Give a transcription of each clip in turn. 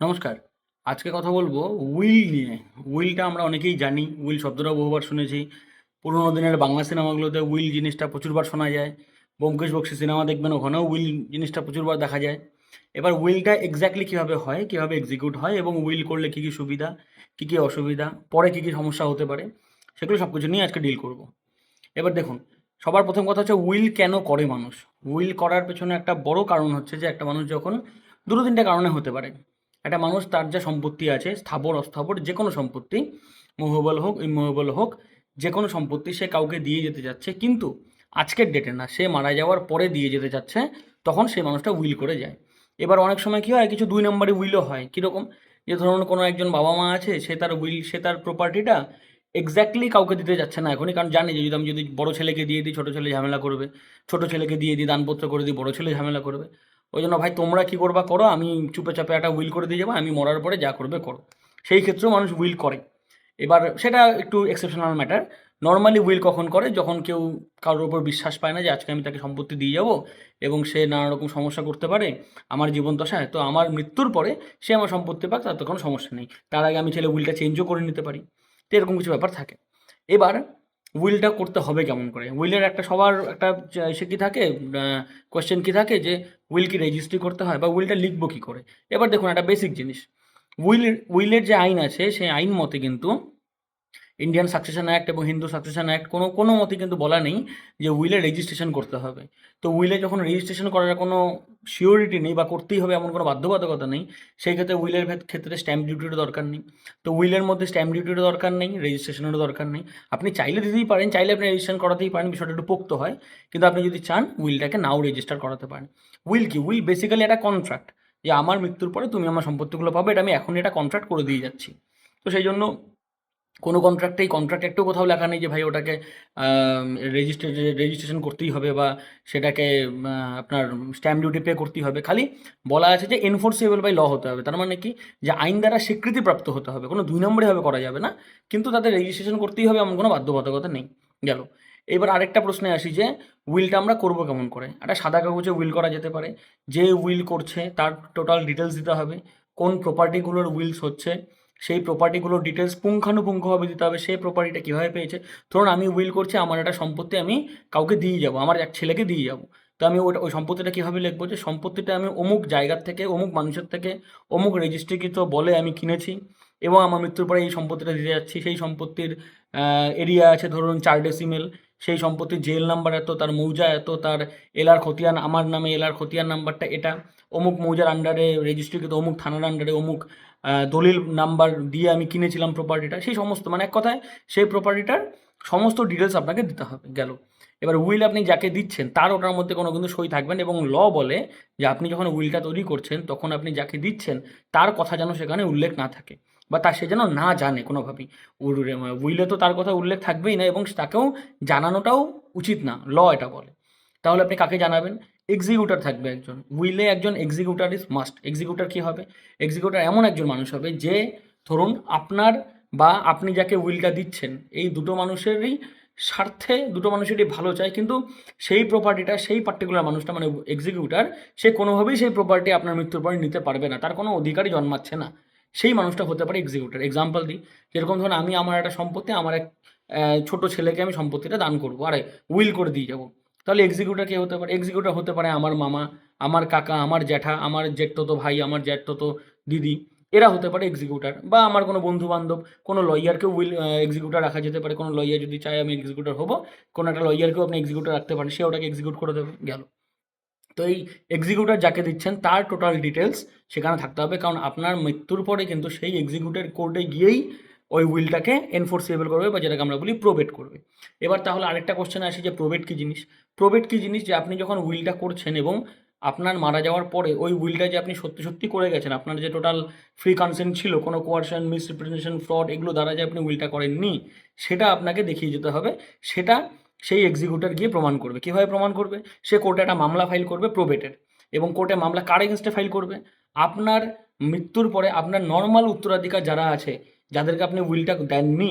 নমস্কার। আজকে কথা বলবো উইল নিয়ে। উইলটা আমরা অনেকেই জানি, উইল শব্দটা বহুবার শুনেছি। পুরোনো দিনের বাংলা সিনেমাগুলোতে উইল জিনিসটা প্রচুরবার শোনা যায়। ব্যোমকেশ বক্সী সিনেমা দেখবেন, ওখানেও উইল জিনিসটা প্রচুরবার দেখা যায়। এবার উইলটা এক্স্যাক্টলি কীভাবে হয়, কীভাবে এক্সিকিউট হয় এবং উইল করলে কী কী সুবিধা, কী কী অসুবিধা, পরে কী কী সমস্যা হতে পারে, সেগুলো সব কিছু নিয়ে আজকে ডিল করব। এবার দেখুন, সবার প্রথম কথা হচ্ছে উইল কেন করে মানুষ। উইল করার পেছনে একটা বড় কারণ হচ্ছে যে একটা মানুষ যখন দুটো তিনটে কারণে হতে পারে। একটা মানুষ তার যা সম্পত্তি আছে, স্থাবর অস্থাবর যে কোনো সম্পত্তি, মুভেবল হোক ইমুভেবল হোক, যে কোনো সম্পত্তি সে কাউকে দিয়ে যেতে যাচ্ছে, কিন্তু আজকের ডেটে না, সে মারা যাওয়ার পরে দিয়ে যেতে যাচ্ছে, তখন সেই মানুষটা উইল করে যায়। এবার অনেক সময় কী হয়, কিছু দুই নম্বরে উইলও হয়। কীরকম? যে ধরুন কোনো একজন বাবা মা আছে, সে তার প্রপার্টিটা এক্স্যাক্টলি কাউকে দিতে যাচ্ছে না এখনই, কারণ জানি যে যদি বড় ছেলেকে দিয়ে দিই, ছোটো ছেলে ঝামেলা করবে, ছোটো ছেলেকে দিয়ে দিই দানপত্র করে দিই, বড় ছেলে ঝামেলা করবে। ওই জন্য ভাই তোমরা কী করবা করো, আমি চুপে চাপে একটা উইল করে দিয়ে যাবো, আমি মরার পরে যা করবে করো। সেই ক্ষেত্রেও মানুষ উইল করে। এবার সেটা একটু এক্সেপশনাল ম্যাটার। নর্মালি উইল কখন করে? যখন কেউ কারোর ওপর বিশ্বাস পায় না যে আজকে আমি তাকে সম্পত্তি দিয়ে যাবো এবং সে নানা রকম সমস্যা করতে পারে আমার জীবন দশায়, তো আমার মৃত্যুর পরে সে আমার সম্পত্তি পাক, তার তো কোনো সমস্যা নেই, তার আগে আমি চাইলে উইলটা চেঞ্জও করে নিতে পারি। তো এরকম কিছু ব্যাপার থাকে। এবার উইলটা করতে হবে কেমন করে? উইলের একটা সবার একটা সে কী থাকে, কোয়েশ্চেন কী থাকে যে উইল কি রেজিস্ট্রি করতে হয় বা উইলটা লিখবো কী করে? এবার দেখুন একটা বেসিক জিনিস, উইলের যে আইন আছে সেই আইন মতে কিন্তু ইন্ডিয়ান সাকসেশন অ্যাক্ট এবং হিন্দু সাকসেশন অ্যাক্ট কোনো মতে কিন্তু বলা নেই যে উইলে রেজিস্ট্রেশন করতে হবে। তো উইলে যখন রেজিস্ট্রেশন করার কোনো সিওরিটি নেই বা করতেই হবে এমন কোনো বাধ্যবাধকতা নেই, সেই ক্ষেত্রে উইলের ক্ষেত্রে স্ট্যাম্প ডিউটিরও দরকার নেই। তো উইলের মধ্যে স্ট্যাম্প ডিউটিরও দরকার নেই, রেজিস্ট্রেশনেরও দরকার নেই। আপনি চাইলে দিতেই পারেন, চাইলে আপনি রেজিস্ট্রেশন করাতেই পারেন, বিষয়টা একটু পোক্ত হয়। কিন্তু আপনি যদি চান উইলটাকে নাও রেজিস্টার করাতে পারেন। উইল কি? উইল বেসিক্যালি একটা কন্ট্রাক্ট, যে আমার মৃত্যুর পরে তুমি আমার সম্পত্তিগুলো পাবে, এটা আমি এখনই এটা কন্ট্রাক্ট করে দিয়ে যাচ্ছি। তো সেই জন্য কোনো কন্ট্রাক্ট একটু কোথাও লেখা নেই যে ভাই ওটাকে রেজিস্ট্রেশন করতেই হবে বা সেটাকে আপনার স্ট্যাম্প ডিউটি পে করতেই হবে। খালি বলা আছে যে এনফোর্সেবল বাই ল হতে হবে। তার মানে কি? যে আইন দ্বারা স্বীকৃতিপ্রাপ্ত হতে হবে। কোনো ২ নম্বরীভাবে করা যাবে না। কিন্তু তাদের রেজিস্ট্রেশন করতেই হবে এমন কোনো বাধ্যবাধকতা নেই। গেল। এবার আরেকটা প্রশ্নে আসি যে উইলটা আমরা করবো কেমন করে? একটা সাদা কাগজে উইল করা যেতে পারে। যে উইল করছে তার টোটাল ডিটেলস দিতে হবে। কোন প্রপার্টিগুলোর উইলস হচ্ছে, সেই প্রপার্টিগুলোর ডিটেলস পুঙ্খানুপুঙ্খভাবে দিতে হবে। সেই প্রপার্টিটা কীভাবে পেয়েছে? ধরুন আমি উইল করছি, আমার একটা সম্পত্তি আমি কাউকে দিয়ে যাবো, আমার এক ছেলেকে দিয়ে যাবো। তো আমি ওই সম্পত্তিটা কীভাবে লিখবো? যে সম্পত্তিটা আমি অমুক জায়গার থেকে, অমুক মানুষের থেকে, অমুক রেজিস্ট্রিকৃত বলে আমি কিনেছি এবং আমার মৃত্যুর পরে এই সম্পত্তিটা দিতে যাচ্ছি। সেই সম্পত্তির এরিয়া আছে ধরুন ৪ ডেসিমেল। সেই সম্পত্তির জেল নাম্বার এত, তার মৌজা এত, তার এলার খতিয়ান আমার নামে, এলার খতিয়ান নাম্বারটা এটা, অমুক মৌজার আন্ডারে রেজিস্ট্রিকৃত, অমুক থানার আন্ডারে, অমুক দলিল নাম্বার দিয়ে আমি কিনেছিলাম প্রপার্টিটা। সেই সমস্ত, মানে এক কথায় সেই প্রপার্টিটার সমস্ত ডিটেলস আপনাকে দিতে হবে। গেল। এবার উইল আপনি যাকে দিচ্ছেন তার ওটার মধ্যে কোনো কিন্তু সই থাকবে না, এবং ল বলে যে আপনি যখন উইলটা তৈরি করছেন তখন আপনি যাকে দিচ্ছেন তার কথা যেন সেখানে উল্লেখ না থাকে বা সে যেন না জানে কোনোভাবেই। উইলে তো তার কথা উল্লেখ থাকবেই না এবং তাকেও জানানোটাও উচিত না, ল এটা বলে। তাহলে আপনি কাকে জানাবেন? এক্সিকিউটর থাকবে একজন। উইলে একজন এক্সিকিউটর ইজ মাস্ট। এক্সিকিউটর কী হবে? এক্সিকিউটর এমন একজন মানুষ হবে যে ধরুন আপনার বা আপনি যাকে উইলটা দিচ্ছেন এই দুটো মানুষেরই স্বার্থে, দুটো মানুষেরই ভালো চায়, কিন্তু সেই প্রপার্টিটা সেই পার্টিকুলার মানুষটা মানে এক্সিকিউটর, সে কোনোভাবেই সেই প্রপার্টি আপনার মৃত্যুর পরে নিতে পারবে না, তার কোনো অধিকারই জন্মাচ্ছে না। সেই মানুষটা হতে পারে এক্সিকিউটর। এক্সাম্পল দিই, যেরকম ধরুন আমি আমার একটা সম্পত্তি, আমার এক ছোট ছেলেকে আমি সম্পত্তিটা দান করবো, আরে উইল করে দিয়ে যাবো। তাহলে এক্সিকিউটর কে হতে পারে? এক্সিকিউটর হতে পারে আমার মামা, আমার কাকা, আমার জ্যাঠা, আমার জেঠতুতো ভাই, আমার জ্যাঠতুতো দিদি, এরা হতে পারে এক্সিকিউটর। বা আমার কোনো বন্ধু-বান্ধব, কোনো লয়ারকেও এক্সিকিউটর রাখা যেতে পারে। কোনো লয়ার যদি চায় আমি এক্সিকিউটর হবো, কোনো একটা লয়ারকেও আপনি এক্সিকিউটর রাখতে পারেন, সে ওটাকে এক্সিকিউট করে দেবে, গেল। তো এই এক্সিকিউটর যাকে দিচ্ছেন তার টোটাল ডিটেলস সেখানে থাকতে হবে, কারণ আপনার মৃত্যুর পরে কিন্তু সেই এক্সিকিউটর কোর্টে গিয়েই ওই উইলটাকে এনফোর্সেবল করবে বা যেটাকে আমরা বলি প্রোবেট করবে। এবার তাহলে আরেকটা কোশ্চেনে আসি যে প্রোবেট কী জিনিস? প্রোবেট কী জিনিস? যে আপনি যখন উইলটা করছেন এবং আপনার মারা যাওয়ার পরে ওই উইলটা যে আপনি সত্যি সত্যি করে গেছেন, আপনার যে টোটাল ফ্রি কনসেন্ট ছিল, কোনো কোয়ারশন, মিসরিপ্রেজেন্টেশন, ফ্রড এগুলো দ্বারা যে আপনি উইলটা করেননি, সেটা আপনাকে দেখিয়ে যেতে হবে। সেটা সেই এক্সিকিউটর গিয়ে প্রমাণ করবে। কীভাবে প্রমাণ করবে? সে কোর্টে একটা মামলা ফাইল করবে প্রোবেটের, এবং কোর্টে মামলা কার এগেনস্টে ফাইল করবে? আপনার মৃত্যুর পরে আপনার নর্মাল উত্তরাধিকার যারা আছে, যাদেরকে আপনি উইলটা দেননি,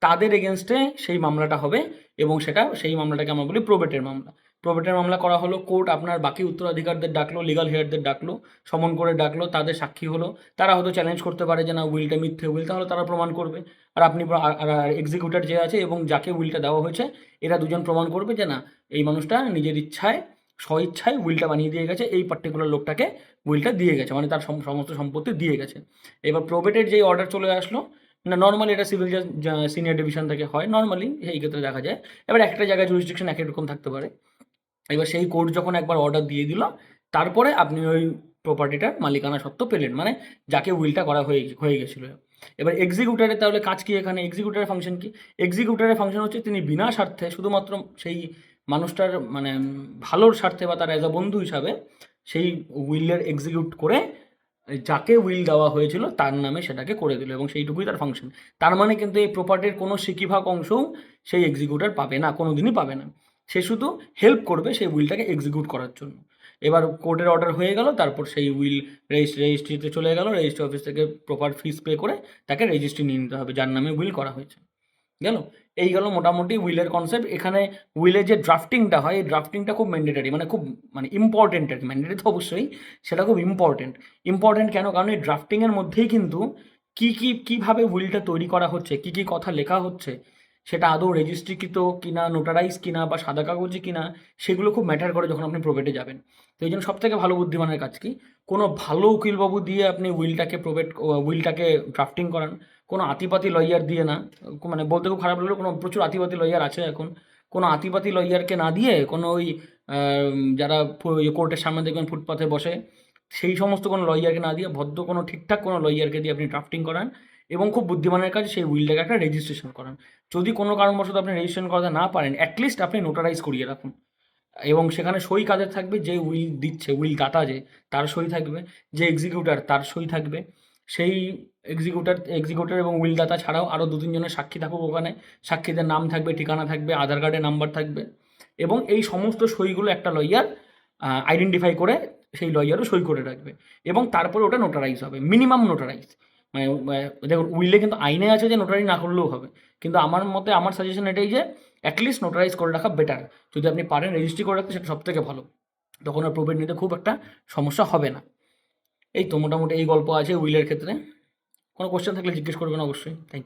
তাদের এগেনস্টে সেই মামলাটা হবে এবং সেই মামলাটাকে আমরা বলি প্রোবেটের মামলা। প্রবেটের মামলা করা হলো, কোর্ট আপনার বাকি উত্তরাধিকারদের ডাকলো, লিগাল হেয়ারদের ডাকলো, সমন করে ডাকলো, তাদের সাক্ষী হলো, তারা হয়তো চ্যালেঞ্জ করতে পারে যে না উইলটা মিথ্যে উইল, তাহলে তারা প্রমাণ করবে। আর আপনি এক্সিকিউটর যে আছে এবং যাকে উইলটা দেওয়া হয়েছে, এরা দুজন প্রমাণ করবে যে না এই মানুষটা নিজের ইচ্ছায় স্বইচ্ছায় উইলটা বানিয়ে দিয়ে গেছে, এই পার্টিকুলার লোকটাকে উইলটা দিয়ে গেছে, মানে তার সমস্ত সম্পত্তি দিয়ে গেছে। এবার প্রবেটের যেই অর্ডার চলে আসলো, না নর্মালি এটা সিভিল সিনিয়র ডিভিশন থেকে হয় নর্মালি, এই ক্ষেত্রে দেখা যায়। এবার একটা জায়গায় জুরিসডিকশন এক এক রকম থাকতে পারে। এবার সেই কোর্ট যখন একবার অর্ডার দিয়ে দিল, তারপরে আপনি ওই প্রপার্টিটার মালিকানা সত্ত্ব পেলেন, মানে যাকে উইলটা করা হয়ে গেছিলো। এবার এক্সিকিউটারের তাহলে কাজ কি এখানে, এক্সিকিউটারের ফাংশন কি? এক্সিকিউটারের ফাংশন হচ্ছে তিনি বিনা স্বার্থে শুধুমাত্র সেই মানুষটার মানে ভালোর স্বার্থে বা তার অ্যাজ আ বন্ধু হিসাবে সেই উইলের এক্সিকিউট করে যাকে উইল দেওয়া হয়েছিল তার নামে সেটাকে করে দিল, এবং সেইটুকুই তার ফাংশন। তার মানে কিন্তু এই প্রপার্টির কোনো সিকিভাগ অংশও সেই এক্সিকিউটার পাবে না, কোনো দিনই পাবে না। সে শুধু হেল্প করবে সেই উইলটাকে এক্সিকিউট করার জন্য। এবার কোর্টের অর্ডার হয়ে গেল, তারপর সেই উইল রেজিস্ট্রিতে চলে গেল, রেজিস্ট্রি অফিস থেকে প্রপার ফিস পে করে তাকে রেজিস্ট্রি নিয়ে নিতে হবে যার নামে উইল করা হয়েছে। গেল, এই গেল মোটামুটি উইলের কনসেপ্ট। এখানে উইলের যে ড্রাফটিংটা হয়, এই ড্রাফটিংটা খুব ম্যান্ডেটারি, মানে খুব মানে ইম্পর্টেন্ট আর কি। ম্যান্ডেটারি তো অবশ্যই, সেটা খুব ইম্পর্টেন্ট কেন? কারণ এই ড্রাফটিংয়ের মধ্যেই কিন্তু কীভাবে উইলটা তৈরি করা হচ্ছে, কী কথা লেখা হচ্ছে, সেটা আদৌ রেজিস্ট্রিকৃত কিনা, নোটারাইজ কিনা বা সাদা কাগজে কিনা, সেগুলো খুব ম্যাটার করে যখন আপনি প্রবেটে যাবেন। তো এই জন্য সবথেকে ভালো বুদ্ধিমানের কাজ কি, কোনো ভালো উকিলবাবু দিয়ে আপনি উইলটাকে ড্রাফটিং করান, কোনো আতিপাতি লয়ার দিয়ে না। মানে বলতে খুব খারাপ লাগলো, কোনো প্রচুর আতিপাতি লয়ার আছে এখন, কোনো আতিপাতি লয়ারকে না দিয়ে, কোনো ওই যারা কোর্টের সামনে দেখবেন ফুটপাথে বসে, সেই সমস্ত কোনো লয়ারকে না দিয়ে ভদ্র কোনো ঠিকঠাক কোনো লয়ারকে দিয়ে আপনি ড্রাফটিং করান, এবং খুব বুদ্ধিমানের কাছে সেই উইলটাকে একটা রেজিস্ট্রেশন করান। যদি কোনো কারণবশত আপনি রেজিস্ট্রেশন করাতে না পারেন, অ্যাটলিস্ট আপনি নোটারাইজ করিয়ে রাখুন, এবং সেখানে সই কাদের থাকবে, যে উইল দিচ্ছে, উইল দাতা যে, তার সই থাকবে, যে এক্সিকিউটার তার সই থাকবে, সেই এক্সিকিউটার এবং উইল দাতা ছাড়াও আরও 2-3 জনের সাক্ষী থাকুক ওখানে, সাক্ষীদের নাম থাকবে, ঠিকানা থাকবে, আধার কার্ডের নাম্বার থাকবে, এবং এই সমস্ত সইগুলো একটা লয়ার আইডেন্টিফাই করে সেই লয়ারও সই করে রাখবে, এবং তারপরে ওটা নোটারাইজ হবে, মিনিমাম নোটারাইজ। মানে দেখুন উইলে কিন্তু আইনে আছে যে নোটারি না করলেও হবে, কিন্তু আমার মতে আমার সাজেশন এটাই যে অ্যাটলিস্ট নোটারাইজ করে রাখা বেটার। যদি আপনি পারেন রেজিস্ট্রি করে রাখতে, সেটা সবথেকে ভালো, তখন আর প্রবেট নিতে খুব একটা সমস্যা হবে না। এই তো মোটামুটি এই গল্প আছে উইলের ক্ষেত্রে। কোনো কোশ্চেন থাকলে জিজ্ঞেস করবেন অবশ্যই। Thank you.